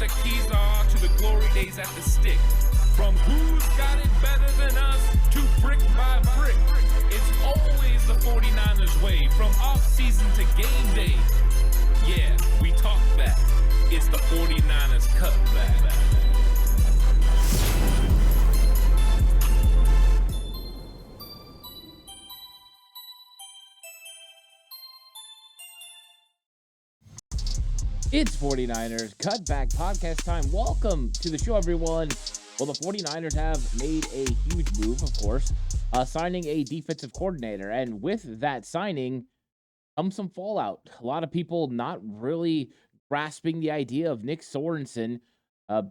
the keys are to the glory days at the stick. From who's got it better than us to brick by brick. It's always the 49ers way, from off-season to game day. Yeah, we talk back. It's the 49ers Cutback. It's 49ers Cutback Podcast time. Welcome to the show, everyone. Well, the 49ers have made a huge move, of course, signing a defensive coordinator. And with that signing comes some fallout. A lot of people not really grasping the idea of Nick Sorensen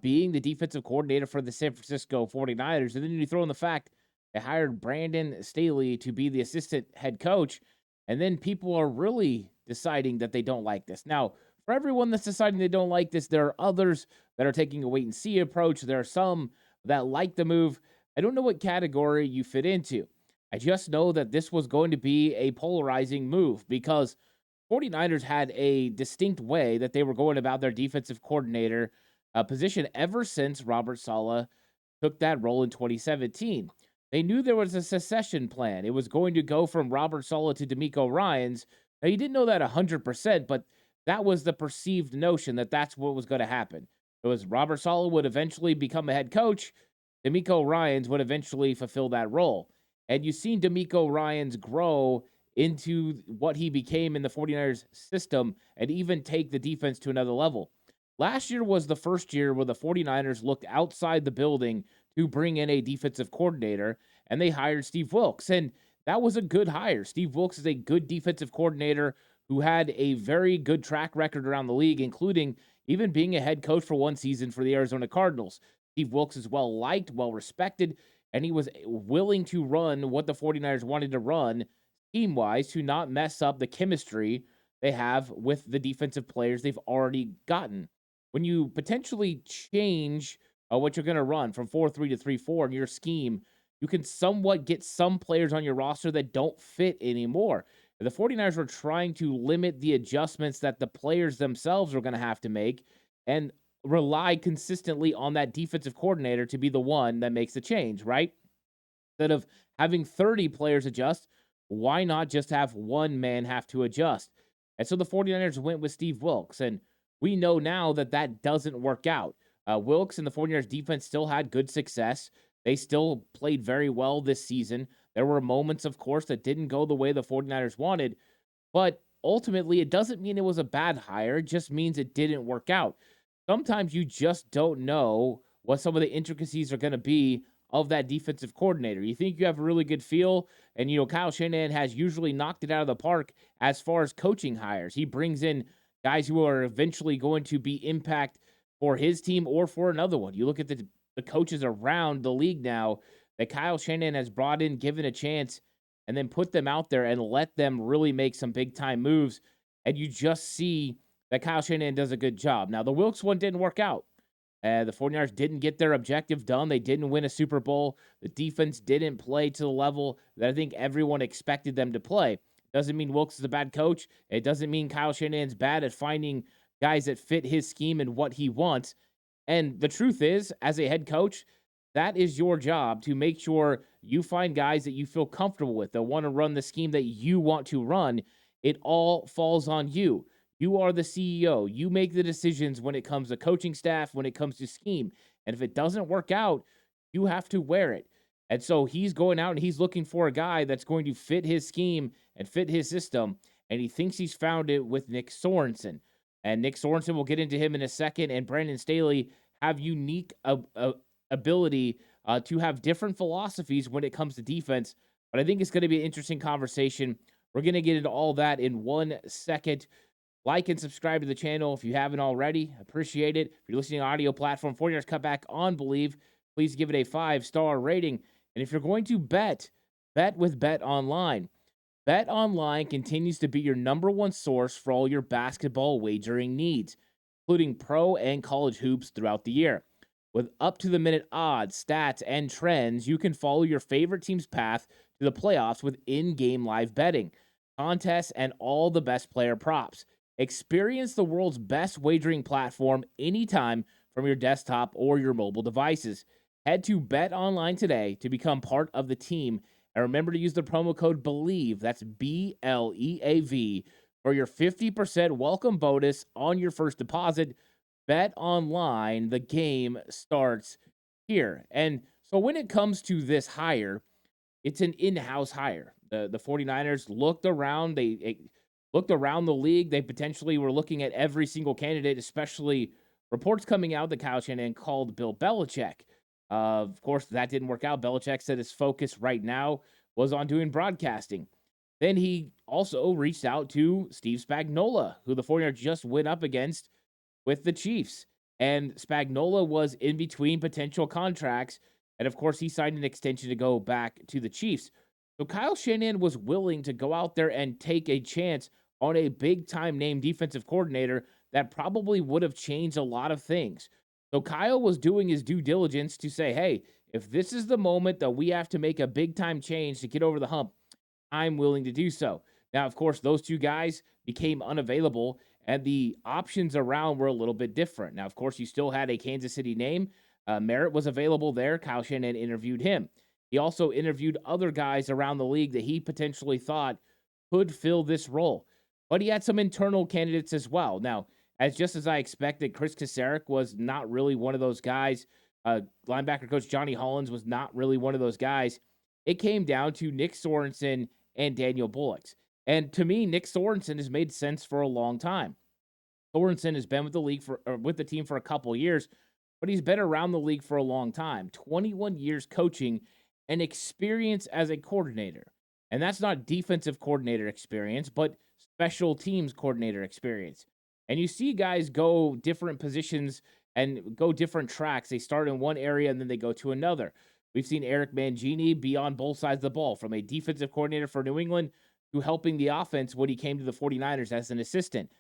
being the defensive coordinator for the San Francisco 49ers. And then you throw in the fact they hired Brandon Staley to be the assistant head coach. And then people are really deciding that they don't like this. Now, for everyone that's deciding they don't like this, there are others that are taking a wait-and-see approach. There are some that like the move. I don't know what category you fit into. I just know that this was going to be a polarizing move because 49ers had a distinct way that they were going about their defensive coordinator position ever since Robert Saleh took that role in 2017. They knew there was a succession plan. It was going to go from Robert Saleh to DeMeco Ryans. Now, you didn't know that 100%, but that was the perceived notion that that's what was going to happen. It was Robert Saleh would eventually become a head coach. DeMeco Ryans would eventually fulfill that role. And you've seen DeMeco Ryans grow into what he became in the 49ers system and even take the defense to another level. Last year was the first year where the 49ers looked outside the building to bring in a defensive coordinator, and they hired Steve Wilks. And that was a good hire. Steve Wilks is a good defensive coordinator who had a very good track record around the league, including even being a head coach for one season for the Arizona Cardinals. Steve Wilks is well-liked, well-respected, and he was willing to run what the 49ers wanted to run scheme-wise to not mess up the chemistry they have with the defensive players they've already gotten. When you potentially change what you're going to run from 4-3 to 3-4 in your scheme, you can somewhat get some players on your roster that don't fit anymore. The 49ers were trying to limit the adjustments that the players themselves were going to have to make and rely consistently on that defensive coordinator to be the one that makes the change, right? Instead of having 30 players adjust, why not just have one man have to adjust? And so the 49ers went with Steve Wilks, and we know now that that doesn't work out. Wilks and the 49ers defense still had good success. They still played very well this season. There were moments, of course, that didn't go the way the 49ers wanted, but ultimately it doesn't mean it was a bad hire. It just means it didn't work out. Sometimes you just don't know what some of the intricacies are going to be of that defensive coordinator. You think you have a really good feel, and, Kyle Shanahan has usually knocked it out of the park as far as coaching hires. He brings in guys who are eventually going to be impact for his team or for another one. You look at the coaches around the league now that Kyle Shanahan has brought in, given a chance, and then put them out there and let them really make some big-time moves, and you just see that Kyle Shanahan does a good job. Now, the Wilks one didn't work out. The 49ers didn't get their objective done. They didn't win a Super Bowl. The defense didn't play to the level that I think everyone expected them to play. Doesn't mean Wilks is a bad coach. It doesn't mean Kyle Shanahan's bad at finding guys that fit his scheme and what he wants. And the truth is, as a head coach, that is your job to make sure you find guys that you feel comfortable with, that want to run the scheme that you want to run. It all falls on you. You are the CEO. You make the decisions when it comes to coaching staff, when it comes to scheme. And if it doesn't work out, you have to wear it. And so he's going out and he's looking for a guy that's going to fit his scheme and fit his system. And he thinks he's found it with Nick Sorensen. And Nick Sorensen, we'll get into him in a second, and Brandon Staley have unique ability to have different philosophies when it comes to defense. But I think it's going to be an interesting conversation. We're going to get into all that in 1 second. Like and subscribe to the channel if you haven't already. Appreciate it. If you're listening on audio platform, 49ers Cutback on Believe, please give it a 5-star rating. And if you're going to bet with Bet Online. Bet Online continues to be your number one source for all your basketball wagering needs, including pro and college hoops throughout the year. With up-to-the-minute odds, stats, and trends, you can follow your favorite team's path to the playoffs with in-game live betting, contests, and all the best player props. Experience the world's best wagering platform anytime from your desktop or your mobile devices. Head to Bet Online today to become part of the team. And remember to use the promo code BELIEVE, that's BLEAV, for your 50% welcome bonus on your first deposit. Bet Online, the game starts here. And so when it comes to this hire, it's an in-house hire. The 49ers looked around. They looked around the league. They potentially were looking at every single candidate, especially reports coming out that Kyle Shanahan called Bill Belichick. Of course, that didn't work out. Belichick said his focus right now was on doing broadcasting. Then he also reached out to Steve Spagnuolo, who the 49ers just went up against with the Chiefs. And Spagnuolo was in between potential contracts. And of course, he signed an extension to go back to the Chiefs. So Kyle Shanahan was willing to go out there and take a chance on a big time name defensive coordinator that probably would have changed a lot of things. So Kyle was doing his due diligence to say, hey, if this is the moment that we have to make a big time change to get over the hump, I'm willing to do so. Now, of course, those two guys became unavailable, and the options around were a little bit different. Now, of course, you still had a Kansas City name. Merritt was available there. Kyle Shanahan interviewed him. He also interviewed other guys around the league that he potentially thought could fill this role. But he had some internal candidates as well. Now, just as I expected, Chris Kasarik was not really one of those guys. Linebacker coach Johnny Hollins was not really one of those guys. It came down to Nick Sorensen and Daniel Bullock. And to me, Nick Sorensen has made sense for a long time. Sorensen has been with the team for a couple years, but he's been around the league for a long time. 21 years coaching and experience as a coordinator. And that's not defensive coordinator experience, but special teams coordinator experience. And you see guys go different positions and go different tracks. They start in one area and then they go to another. We've seen Eric Mangini be on both sides of the ball, from a defensive coordinator for New England to helping the offense when he came to the 49ers as an assistant.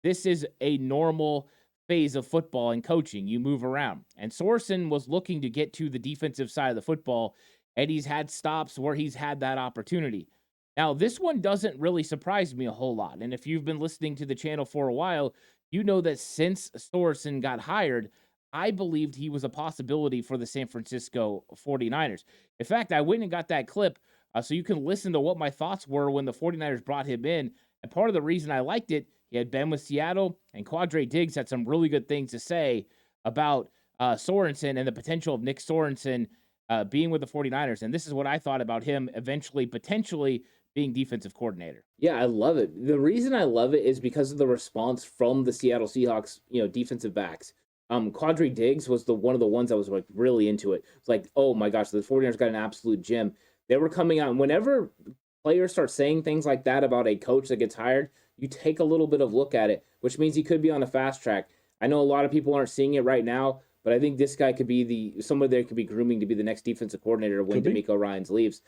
This is a normal phase of football and coaching. You move around. And Sorensen was looking to get to the defensive side of the football, and he's had stops where he's had that opportunity. Now, this one doesn't really surprise me a whole lot. And if you've been listening to the channel for a while, you know that since Sorensen got hired, I believed he was a possibility for the San Francisco 49ers. In fact, I went and got that clip so you can listen to what my thoughts were when the 49ers brought him in. And part of the reason I liked it, he had been with Seattle, and Quadre Diggs had some really good things to say about Sorensen and the potential of Nick Sorensen being with the 49ers. And this is what I thought about him eventually, potentially being defensive coordinator. Yeah, I love it. The reason I love it is because of the response from the Seattle Seahawks, defensive backs. Quadre Diggs was one of the ones that was like really into it. It's like, oh my gosh, the 49ers got an absolute gem. They were coming out, and whenever players start saying things like that about a coach that gets hired, you take a little bit of look at it, which means he could be on a fast track. I know a lot of people aren't seeing it right now, but I think this guy could be someone there could be grooming to be the next defensive coordinator when DeMeco Ryans leaves,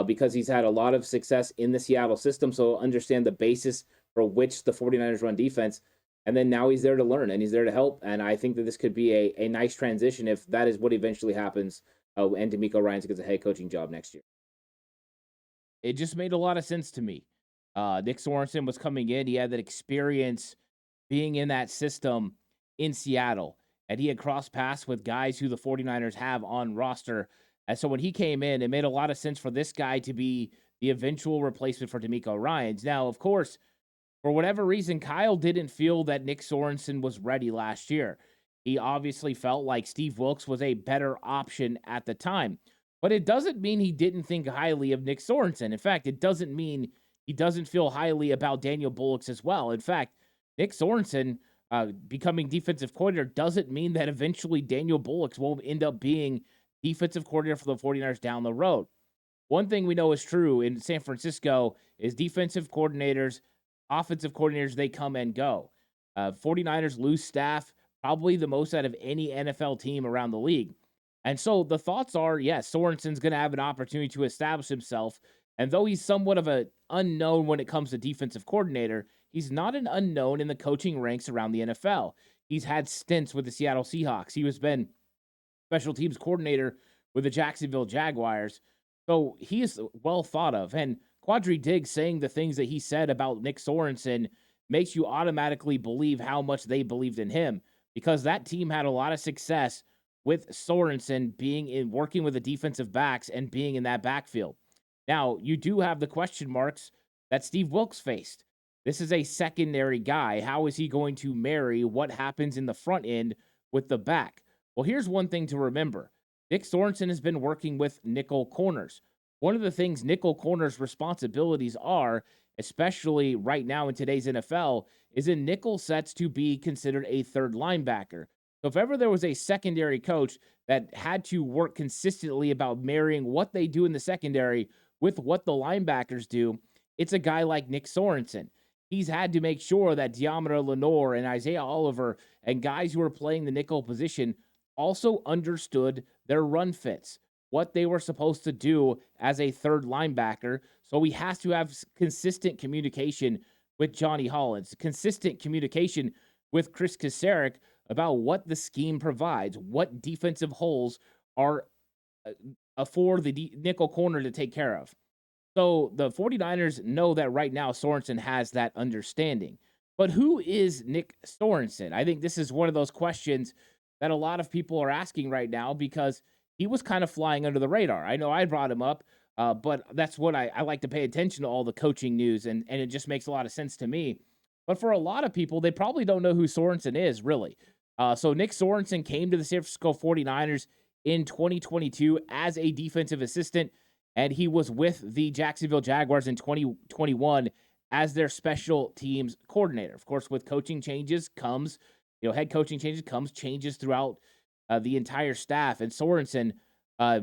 because he's had a lot of success in the Seattle system, so understand the basis for which the 49ers run defense. And then now he's there to learn, and he's there to help. And I think that this could be a nice transition if that is what eventually happens, and DeMeco Ryans gets a head coaching job next year. It just made a lot of sense to me. Nick Sorensen was coming in. He had that experience being in that system in Seattle, and he had crossed paths with guys who the 49ers have on roster. And so when he came in, it made a lot of sense for this guy to be the eventual replacement for DeMeco Ryans. Now, of course, for whatever reason, Kyle didn't feel that Nick Sorensen was ready last year. He obviously felt like Steve Wilks was a better option at the time. But it doesn't mean he didn't think highly of Nick Sorensen. In fact, it doesn't mean he doesn't feel highly about Daniel Bullock as well. In fact, Nick Sorensen becoming defensive coordinator doesn't mean that eventually Daniel Bullock will end up being defensive coordinator for the 49ers down the road. One thing we know is true in San Francisco is defensive coordinators, offensive coordinators, they come and go. 49ers lose staff probably the most out of any NFL team around the league. And so the thoughts are, yes, Sorensen's going to have an opportunity to establish himself. And though he's somewhat of an unknown when it comes to defensive coordinator, he's not an unknown in the coaching ranks around the NFL. He's had stints with the Seattle Seahawks. He has been special teams coordinator with the Jacksonville Jaguars. So he is well thought of. And Quadre Diggs saying the things that he said about Nick Sorensen makes you automatically believe how much they believed in him. because that team had a lot of success with Sorensen being in working with the defensive backs and being in that backfield. Now, you do have the question marks that Steve Wilks faced. This is a secondary guy. How is he going to marry what happens in the front end with the back? Well, here's one thing to remember. Dick Sorensen has been working with nickel corners. One of the things nickel corners' responsibilities are, especially right now in today's NFL, is in nickel sets to be considered a third linebacker. So if ever there was a secondary coach that had to work consistently about marrying what they do in the secondary with what the linebackers do, it's a guy like Nick Sorensen. He's had to make sure that Diamara Lenore and Isaiah Oliver and guys who are playing the nickel position also understood their run fits, what they were supposed to do as a third linebacker. So he has to have consistent communication with Johnny Hollins, consistent communication with Chris Kasarik about what the scheme provides, what defensive holes are for the nickel corner to take care of. So the 49ers know that right now Sorensen has that understanding. But who is Nick Sorensen? I think this is one of those questions that a lot of people are asking right now because he was kind of flying under the radar. I know I brought him up, but that's what I like to pay attention to all the coaching news, and it just makes a lot of sense to me. But for a lot of people, they probably don't know who Sorensen is, really. So Nick Sorensen came to the San Francisco 49ers in 2022 as a defensive assistant, and he was with the Jacksonville Jaguars in 2021 as their special teams coordinator. Of course, with coaching changes comes, head coaching changes throughout the entire staff, and Sorensen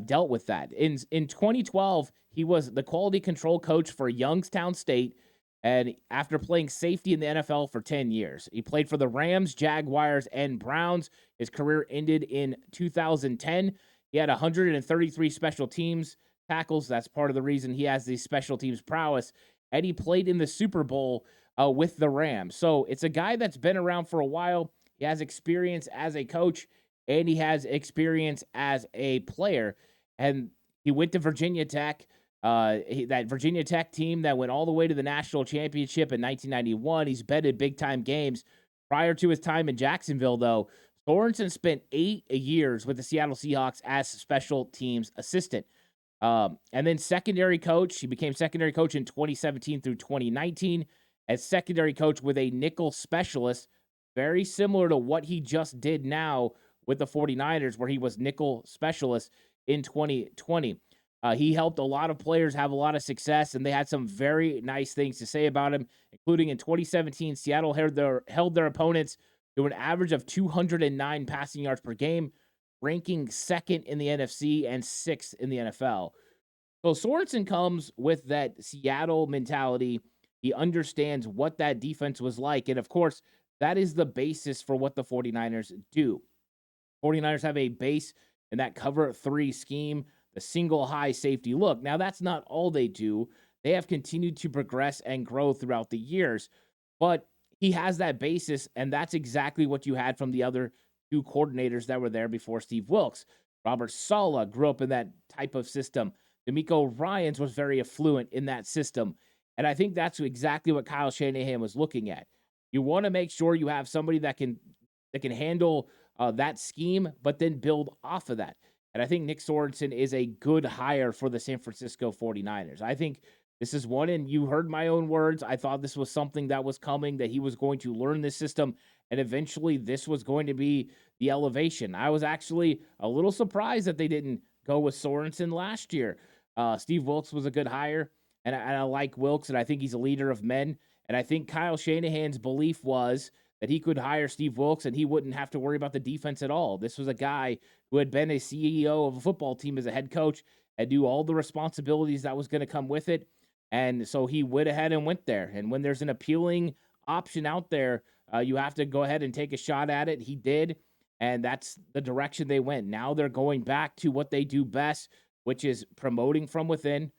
dealt with that. In 2012, he was the quality control coach for Youngstown State, and after playing safety in the NFL for 10 years, he played for the Rams, Jaguars, and Browns. His career ended in 2010. He had 133 special teams tackles. That's part of the reason he has the special teams prowess. And he played in the Super Bowl with the Rams. So it's a guy that's been around for a while. He has experience as a coach, and he has experience as a player. And he went to Virginia Tech. That Virginia Tech team that went all the way to the national championship in 1991. He's been in big-time games. Prior to his time in Jacksonville, though, Sorensen spent 8 years with the Seattle Seahawks as special teams assistant. And then secondary coach. He became secondary coach in 2017 through 2019 as secondary coach with a nickel specialist, very similar to what he just did now with the 49ers, where he was nickel specialist in 2020. He helped a lot of players have a lot of success, and they had some very nice things to say about him, including in 2017, Seattle held their opponents to an average of 209 passing yards per game, ranking second in the NFC and sixth in the NFL. So Sorensen comes with that Seattle mentality. He understands what that defense was like, and of course, that is the basis for what the 49ers do. 49ers have a base in that cover 3 scheme, the single high safety look. Now, that's not all they do. They have continued to progress and grow throughout the years, but he has that basis, and that's exactly what you had from the other 2 coordinators that were there before Steve Wilks. Robert Saleh grew up in that type of system. D'Amico Ryans was very affluent in that system, and I think that's exactly what Kyle Shanahan was looking at. You want to make sure you have somebody that can handle that scheme, but then build off of that. And I think Nick Sorensen is a good hire for the San Francisco 49ers. I think this is one, and you heard my own words. I thought this was something that was coming, that he was going to learn this system, and eventually this was going to be the elevation. I was actually a little surprised that they didn't go with Sorensen last year. Steve Wilks was a good hire, and I like Wilks, and I think he's a leader of men. And I think Kyle Shanahan's belief was that he could hire Steve Wilks and he wouldn't have to worry about the defense at all. This was a guy who had been a CEO of a football team as a head coach and knew all the responsibilities that was going to come with it. And so he went ahead and went there. And when there's an appealing option out there, you have to go ahead and take a shot at it. He did, and that's the direction they went. Now they're going back to what they do best, which is promoting from within,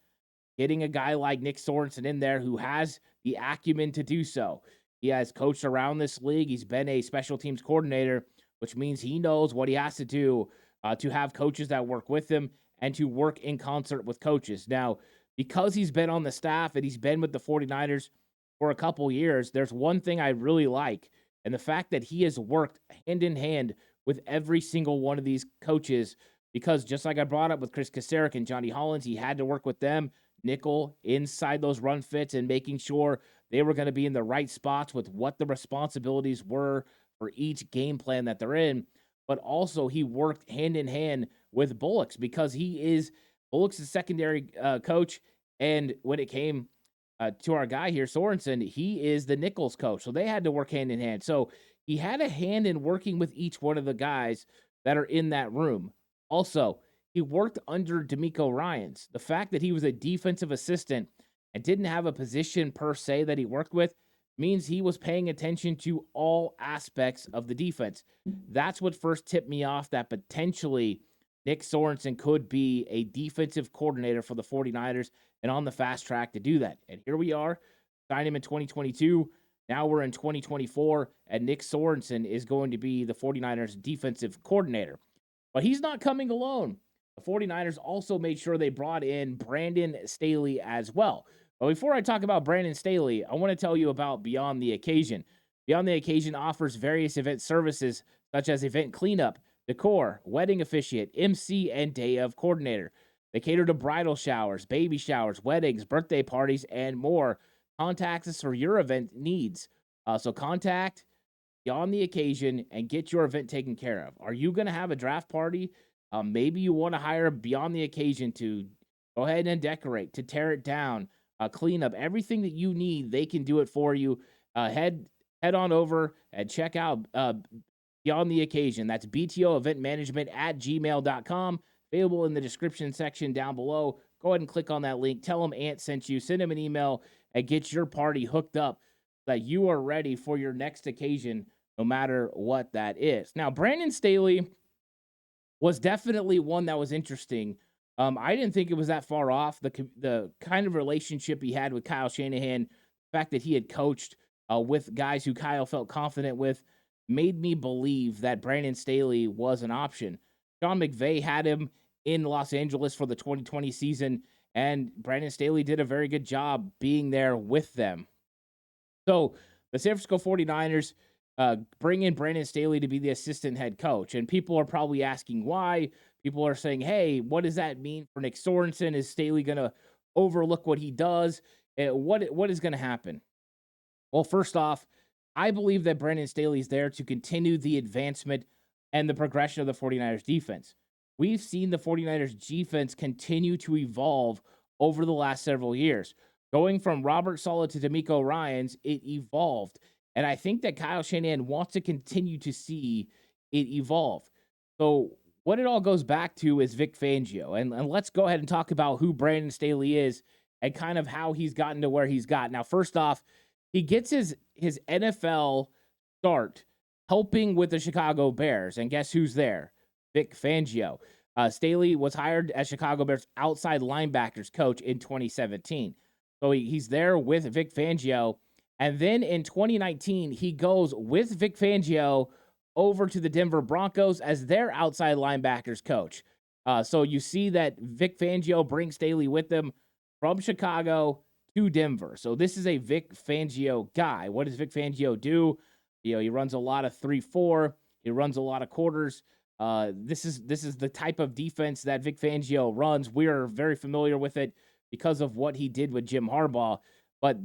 getting a guy like Nick Sorensen in there who has the acumen to do so. He has coached around this league. He's been a special teams coordinator, which means he knows what he has to do to have coaches that work with him and to work in concert with coaches. Now, because he's been on the staff and he's been with the 49ers for a couple years, there's one thing I really like. And the fact that he has worked hand in hand with every single one of these coaches, because just like I brought up with Chris Kasarik and Johnny Hollins, he had to work with them, nickel inside those run fits and making sure they were going to be in the right spots with what the responsibilities were for each game plan that they're in. But also he worked hand in hand with Bullocks because Bullock's a secondary coach. And when it came to our guy here, Sorensen, he is the Nichols coach. So they had to work hand in hand. So he had a hand in working with each one of the guys that are in that room. Also, he worked under D'Amico Ryans. The fact that he was a defensive assistant and didn't have a position per se that he worked with means he was paying attention to all aspects of the defense. That's what first tipped me off that potentially Nick Sorensen could be a defensive coordinator for the 49ers and on the fast track to do that. And here we are, signed him in 2022. Now we're in 2024, and Nick Sorensen is going to be the 49ers defensive coordinator. But he's not coming alone. The 49ers also made sure they brought in Brandon Staley as well. But before I talk about Brandon Staley, I want to tell you about Beyond the Occasion. Beyond the Occasion offers various event services such as event cleanup, decor, wedding officiant, MC, and day of coordinator. They cater to bridal showers, baby showers, weddings, birthday parties, and more. Contact us for your event needs. So contact Beyond the Occasion and get your event taken care of. Are you going to have a draft party? Maybe you want to hire Beyond the Occasion to go ahead and decorate, to tear it down, clean up, everything that you need. They can do it for you. Head on over and check out Beyond the Occasion. That's btoeventmanagement@gmail.com. Available in the description section down below. Go ahead and click on that link. Tell them Ant sent you. Send them an email and get your party hooked up so that you are ready for your next occasion, no matter what that is. Now, Brandon Staley was definitely one that was interesting. I didn't think it was that far off. The kind of relationship he had with Kyle Shanahan, the fact that he had coached with guys who Kyle felt confident with, made me believe that Brandon Staley was an option. Sean McVay had him in Los Angeles for the 2020 season, and Brandon Staley did a very good job being there with them. So the San Francisco 49ers bring in Brandon Staley to be the assistant head coach, and people are probably asking why. People are saying, hey, what does that mean for Nick Sorensen? Is Staley going to overlook what he does? What is going to happen? Well, first off, I believe that Brandon Staley is there to continue the advancement and the progression of the 49ers defense. We've seen the 49ers defense continue to evolve over the last several years. Going from Robert Saleh to D'Amico Ryans, it evolved. And I think that Kyle Shanahan wants to continue to see it evolve. So what it all goes back to is Vic Fangio. And let's go ahead and talk about who Brandon Staley is and kind of how he's gotten to where he's got. Now, first off, he gets his NFL start helping with the Chicago Bears. And guess who's there? Vic Fangio. Staley was hired as Chicago Bears outside linebackers coach in 2017. So he's there with Vic Fangio. And then in 2019, he goes with Vic Fangio over to the Denver Broncos as their outside linebackers coach. So you see that Vic Fangio brings Staley with them from Chicago to Denver. So this is a Vic Fangio guy. What does Vic Fangio do? He runs a lot of 3-4. He runs a lot of quarters. This is the type of defense that Vic Fangio runs. We're very familiar with it because of what he did with Jim Harbaugh. But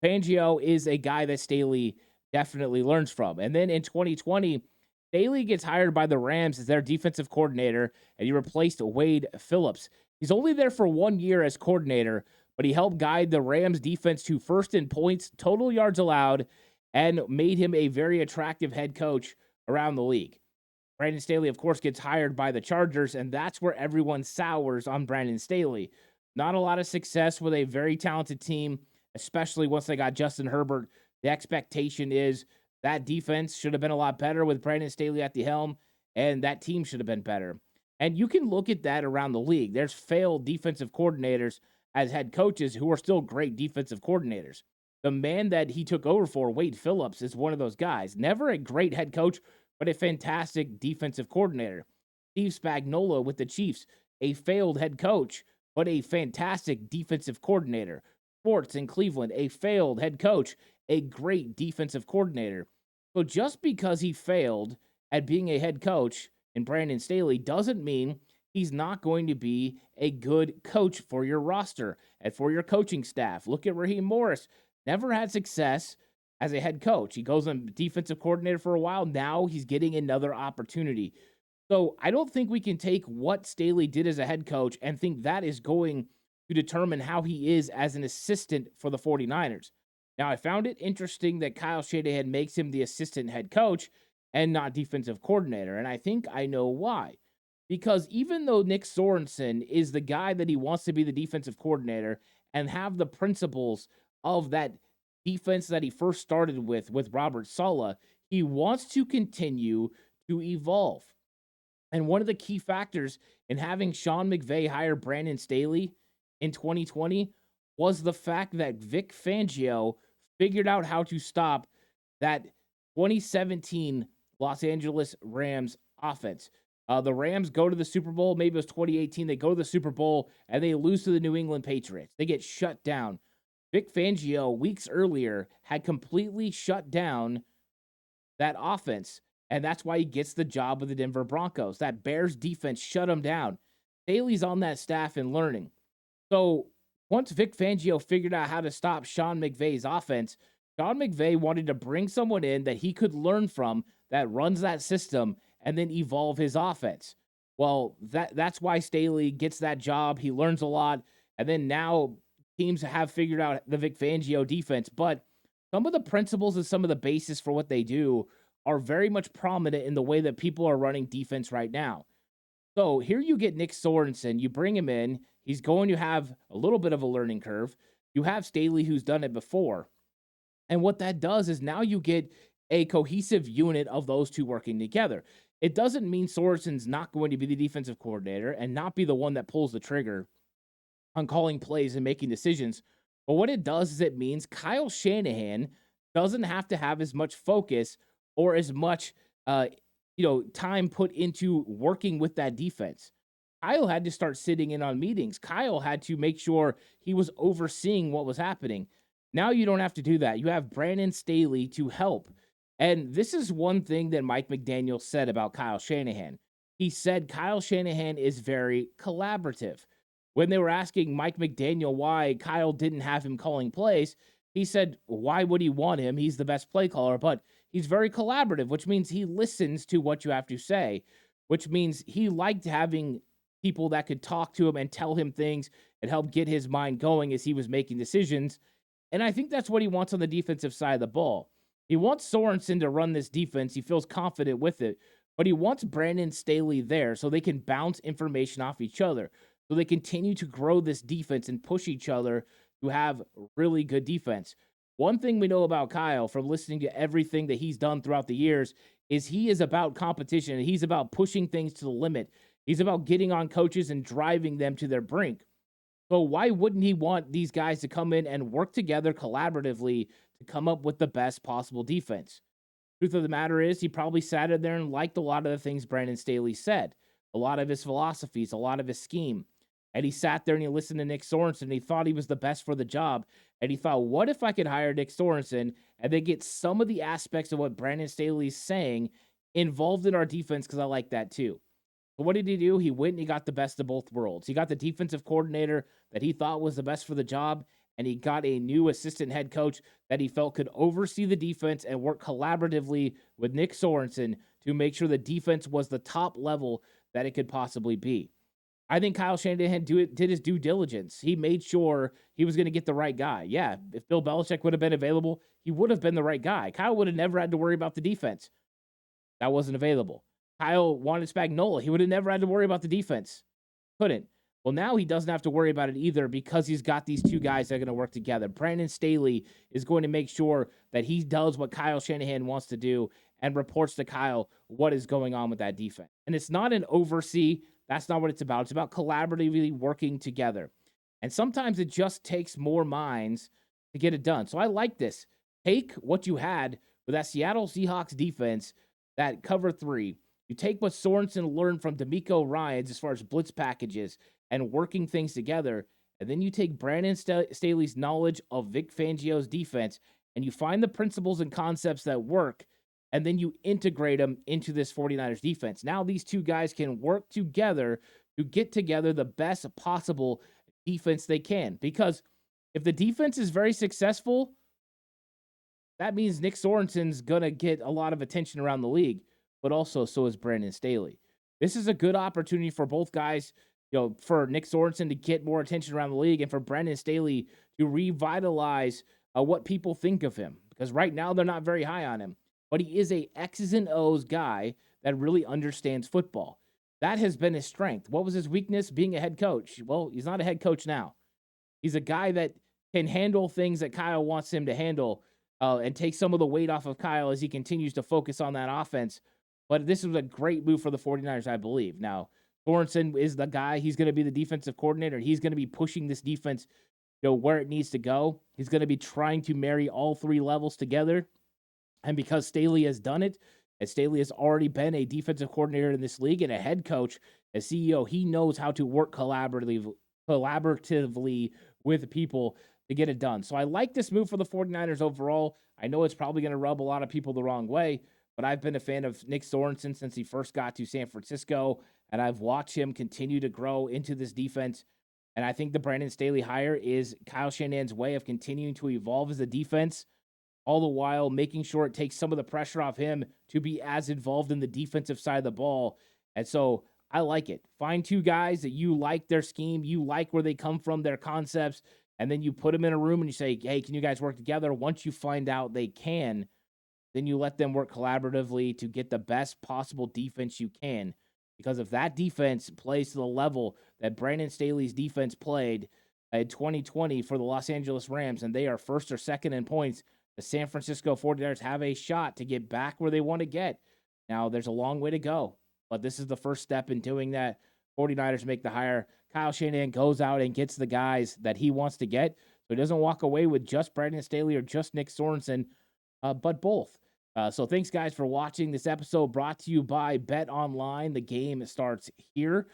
Fangio is a guy that Staley definitely learns from. And then in 2020, Staley gets hired by the Rams as their defensive coordinator, and he replaced Wade Phillips. He's only there for 1 year as coordinator, but he helped guide the Rams defense to first in points, total yards allowed, and made him a very attractive head coach around the league. Brandon Staley, of course, gets hired by the Chargers, and that's where everyone sours on Brandon Staley. Not a lot of success with a very talented team, especially once they got Justin Herbert. The expectation is that defense should have been a lot better with Brandon Staley at the helm, and that team should have been better. And you can look at that around the league. There's failed defensive coordinators as head coaches who are still great defensive coordinators. The man that he took over for, Wade Phillips, is one of those guys. Never a great head coach, but a fantastic defensive coordinator. Steve Spagnuolo with the Chiefs, a failed head coach, but a fantastic defensive coordinator. Sports in Cleveland, a failed head coach, a great defensive coordinator. So just because he failed at being a head coach in Brandon Staley doesn't mean he's not going to be a good coach for your roster and for your coaching staff. Look at Raheem Morris. Never had success as a head coach. He goes on defensive coordinator for a while. Now he's getting another opportunity. So I don't think we can take what Staley did as a head coach and think that is going to determine how he is as an assistant for the 49ers. Now, I found it interesting that Kyle Shanahan makes him the assistant head coach and not defensive coordinator. And I think I know why. Because even though Nick Sorensen is the guy that he wants to be the defensive coordinator and have the principles of that defense that he first started with Robert Saleh, he wants to continue to evolve. And one of the key factors in having Sean McVay hire Brandon Staley in 2020 was the fact that Vic Fangio figured out how to stop that 2017 Los Angeles Rams offense. The Rams go to the Super Bowl. Maybe it was 2018. They go to the Super Bowl and they lose to the New England Patriots. They get shut down. Vic Fangio, weeks earlier, had completely shut down that offense. And that's why he gets the job with the Denver Broncos. That Bears defense shut him down. Staley's on that staff and learning. So once Vic Fangio figured out how to stop Sean McVay's offense, Sean McVay wanted to bring someone in that he could learn from that runs that system and then evolve his offense. Well, that's why Staley gets that job. He learns a lot. And then now teams have figured out the Vic Fangio defense. But some of the principles and some of the basis for what they do are very much prominent in the way that people are running defense right now. So here you get Nick Sorensen. You bring him in. He's going to have a little bit of a learning curve. You have Staley, who's done it before. And what that does is now you get a cohesive unit of those two working together. It doesn't mean Sorensen's not going to be the defensive coordinator and not be the one that pulls the trigger on calling plays and making decisions. But what it does is it means Kyle Shanahan doesn't have to have as much focus or as much time put into working with that defense. Kyle had to start sitting in on meetings. Kyle had to make sure he was overseeing what was happening. Now you don't have to do that. You have Brandon Staley to help. And this is one thing that Mike McDaniel said about Kyle Shanahan. He said Kyle Shanahan is very collaborative. When they were asking Mike McDaniel why Kyle didn't have him calling plays, he said, why would he want him? He's the best play caller, but he's very collaborative, which means he listens to what you have to say, which means he liked having people that could talk to him and tell him things and help get his mind going as he was making decisions. And I think that's what he wants on the defensive side of the ball. He wants Sorensen to run this defense. He feels confident with it, but he wants Brandon Staley there so they can bounce information off each other, so they continue to grow this defense and push each other to have really good defense. One thing we know about Kyle from listening to everything that he's done throughout the years is he is about competition and he's about pushing things to the limit. He's about getting on coaches and driving them to their brink. So why wouldn't he want these guys to come in and work together collaboratively to come up with the best possible defense? Truth of the matter is, he probably sat in there and liked a lot of the things Brandon Staley said, a lot of his philosophies, a lot of his scheme. And he sat there and he listened to Nick Sorensen and he thought he was the best for the job. And he thought, what if I could hire Nick Sorensen and then get some of the aspects of what Brandon Staley's saying involved in our defense because I like that too. But what did he do? He went and he got the best of both worlds. He got the defensive coordinator that he thought was the best for the job, and he got a new assistant head coach that he felt could oversee the defense and work collaboratively with Nick Sorensen to make sure the defense was the top level that it could possibly be. I think Kyle Shanahan did his due diligence. He made sure he was going to get the right guy. Yeah, if Bill Belichick would have been available, he would have been the right guy. Kyle would have never had to worry about the defense. That wasn't available. Kyle wanted Spagnuolo. He would have never had to worry about the defense. Couldn't. Well, now he doesn't have to worry about it either because he's got these two guys that are going to work together. Brandon Staley is going to make sure that he does what Kyle Shanahan wants to do and reports to Kyle what is going on with that defense. And it's not an oversee. That's not what it's about. It's about collaboratively working together. And sometimes it just takes more minds to get it done. So I like this. Take what you had with that Seattle Seahawks defense, that cover three. You take what Sorensen learned from DeMeco Ryans as far as blitz packages and working things together, and then you take Brandon Staley's knowledge of Vic Fangio's defense, and you find the principles and concepts that work, and then you integrate them into this 49ers defense. Now these two guys can work together to get together the best possible defense they can. Because if the defense is very successful, that means Nick Sorensen's going to get a lot of attention around the league, but also so is Brandon Staley. This is a good opportunity for both guys, for Nick Sorensen to get more attention around the league and for Brandon Staley to revitalize what people think of him. Because right now they're not very high on him, but he is a X's and O's guy that really understands football. That has been his strength. What was his weakness? Being a head coach. Well, he's not a head coach now. He's a guy that can handle things that Kyle wants him to handle and take some of the weight off of Kyle as he continues to focus on that offense. But this was a great move for the 49ers, I believe. Now, Sorensen is the guy. He's going to be the defensive coordinator. He's going to be pushing this defense where it needs to go. He's going to be trying to marry all three levels together. And because Staley has done it, and Staley has already been a defensive coordinator in this league and a head coach, as CEO, he knows how to work collaboratively with people to get it done. So I like this move for the 49ers overall. I know it's probably going to rub a lot of people the wrong way, but I've been a fan of Nick Sorensen since he first got to San Francisco, and I've watched him continue to grow into this defense. And I think the Brandon Staley hire is Kyle Shanahan's way of continuing to evolve as a defense, all the while making sure it takes some of the pressure off him to be as involved in the defensive side of the ball. And so I like it. Find two guys that you like their scheme, you like where they come from, their concepts, and then you put them in a room and you say, hey, can you guys work together? Once you find out they can, then you let them work collaboratively to get the best possible defense you can. Because if that defense plays to the level that Brandon Staley's defense played in 2020 for the Los Angeles Rams, and they are first or second in points, the San Francisco 49ers have a shot to get back where they want to get. Now, there's a long way to go, but this is the first step in doing that. 49ers make the hire. Kyle Shanahan goes out and gets the guys that he wants to get, so he doesn't walk away with just Brandon Staley or just Nick Sorensen, but both. So thanks, guys, for watching this episode brought to you by Bet Online. The game starts here.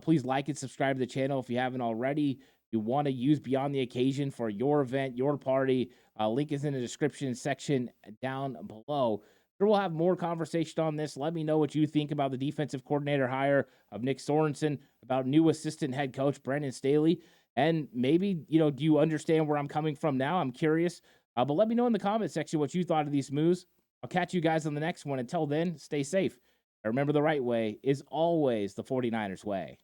Please like and subscribe to the channel if you haven't already. You want to use Beyond the Occasion for your event, your party. Link is in the description section down below. Sure, we'll have more conversation on this. Let me know what you think about the defensive coordinator hire of Nick Sorensen, about new assistant head coach Brandon Staley, and maybe, do you understand where I'm coming from now? I'm curious. But let me know in the comment section what you thought of these moves. I'll catch you guys on the next one. Until then, stay safe. And remember, the right way is always the 49ers way.